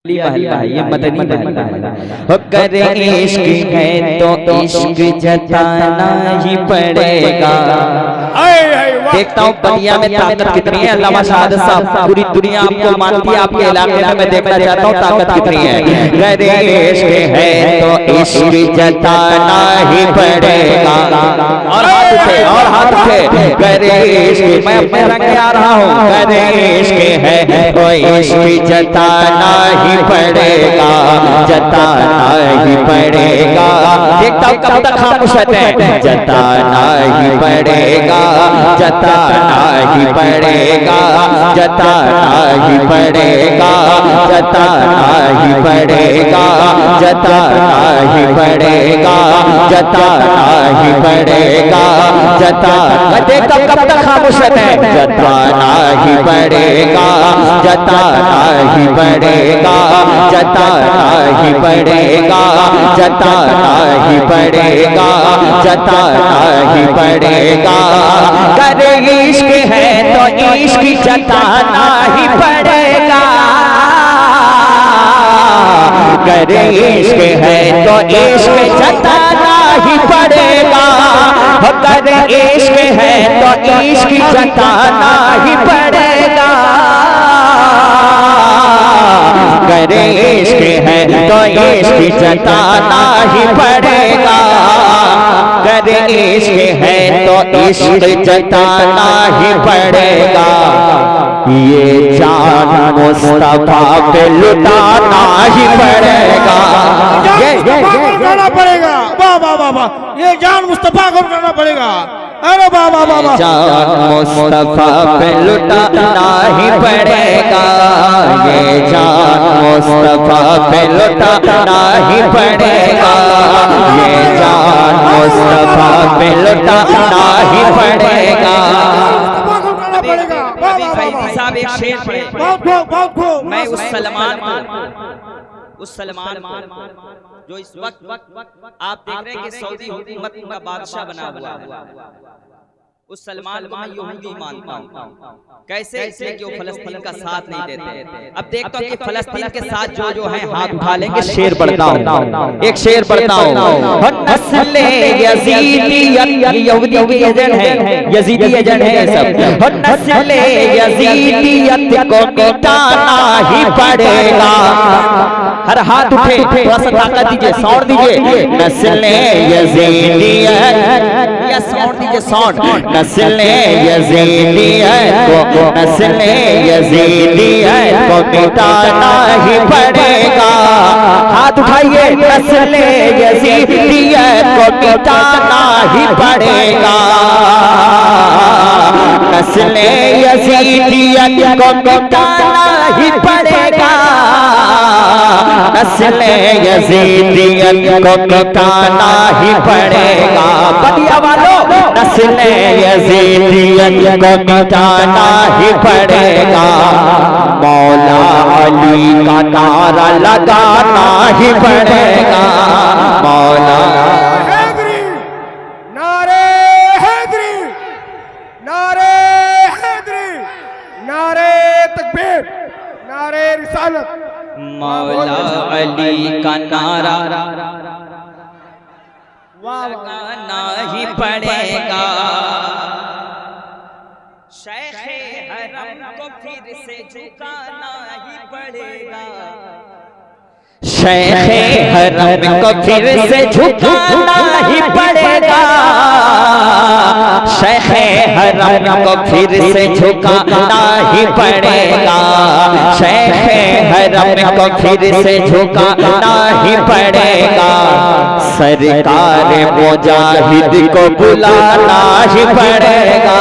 महल्ला है, ये मदनी महल्ला है। हो करे इश्क है तो इश्क जताना ही पड़ेगा। देखता हूँ बनिया में ताकत कितनी है। अल्लामा शहादत साहब, पूरी दुनिया आपको मानती है, आपके इलाके में मैं देखना चाहता हूँ ताकत कितनी है। करे इश्क है तो इश्क जताना ही पड़ेगा। और हाथ उठे, और हाथ उठे। करे इश्क, मैं अपने रंग में आ रहा हूँ। करे इश्क है तो इश्क जताना ही पड़ेगा, जताना ही पड़ेगा। देखता हूँ कब तक खामोश रहते हैं। जताना ही पड़ेगा, जताना ही पड़ेगा, जताना ही पड़ेगा, जताना ही पड़ेगा, जताना ही पड़ेगा, जताना ही पड़ेगा, जताना। देखता हूँ कब तक खामोश रहते हैं। जताना ही पड़ेगा, जताना ही पड़ेगा, जताना ही पड़ेगा, जताना ही पड़ेगा, जताना ही पड़ेगा। करे इश्क है तो इश्क जताना ही पड़ेगा। करे इश्क है तो इश्क जताना ही पड़ेगा। करे इश्क है तो इश्क जताना ही पड़ेगा। करे इश्क है तो इश्क जताना ही पड़ेगा। करे इश्क है तो इश्क जताना ही पड़ेगा। ये जान मुस्तफा पे लुटाना ही पड़ेगा। करना पड़ेगा। वाह वाह वाह वाह, ये जान मुस्तफा को करना पड़ेगा। अरे वाह वाह वाह वाह, जान मुस्तफा पे लुटाना ही पड़ेगा। ये जान मुस्तफा पे लुटाना ही पड़ेगा। ये जान मुस्तफा पे लुटाना ही पड़ेगा। साहब एक शेर पढ़े। मैं उस सलमान जो इस वक्त आप देख रहे हैं कि सऊदी हुकूमत का बादशाह बना हुआ है, उस सलमान को मैं यहूदी मानता हूँ। कैसे? इसलिए कि वो फलस्तीन का साथ नहीं देते। अब देखता हूँ कि फलस्तीन के साथ जो है हाथ उठा लेंगे। शेर पढ़ता हूँ, एक शेर पढ़ता हूँ। नस्ल यजीदियत, यहूदी की एजेंट है, यजीदी एजेंट है सब। नस्ल यजीदियत को मिटाना ही पड़ेगा। हर हाथ उठे, थोड़ा सा ताकत दीजिए, साउंड दीजिए। नस्ल यजीदियत, या साउंड दीजिए, साउंड। नस्ल यजीदियत को, नस्ल यजीदियत को मिटाना ही पड़ेगा। हाथ उठाइए। नस्ल यजीदियत को मिटाना ही पड़ेगा। नस्ल यजीदियत को मिटाना ही पड़ेगा। नस्ल यजीदियत को मिटाना ही पड़ेगा। बदिया वालों, नस्ल यजीदियत को मिटाना ही पड़ेगा। मौला अली का नारा लगाना ही पड़ेगा। मौला हैदरी, नारे हैदरी, नारे हैदरी, नारे तकबीर, नारे रिसालत। मौला अली का नारा लगाना ही पड़ेगा। शेखे हरम को फिर से झुकाना ही पड़ेगा। शेखे हरम को फिर से झुकाना ही पड़ेगा। शेखे हरम को फिर से झुकाना ही पड़ेगा। शेखे हरम को फिर से झुकाना ही पड़ेगा। सरकार मुजाहिद को बुलाना ही पड़ेगा।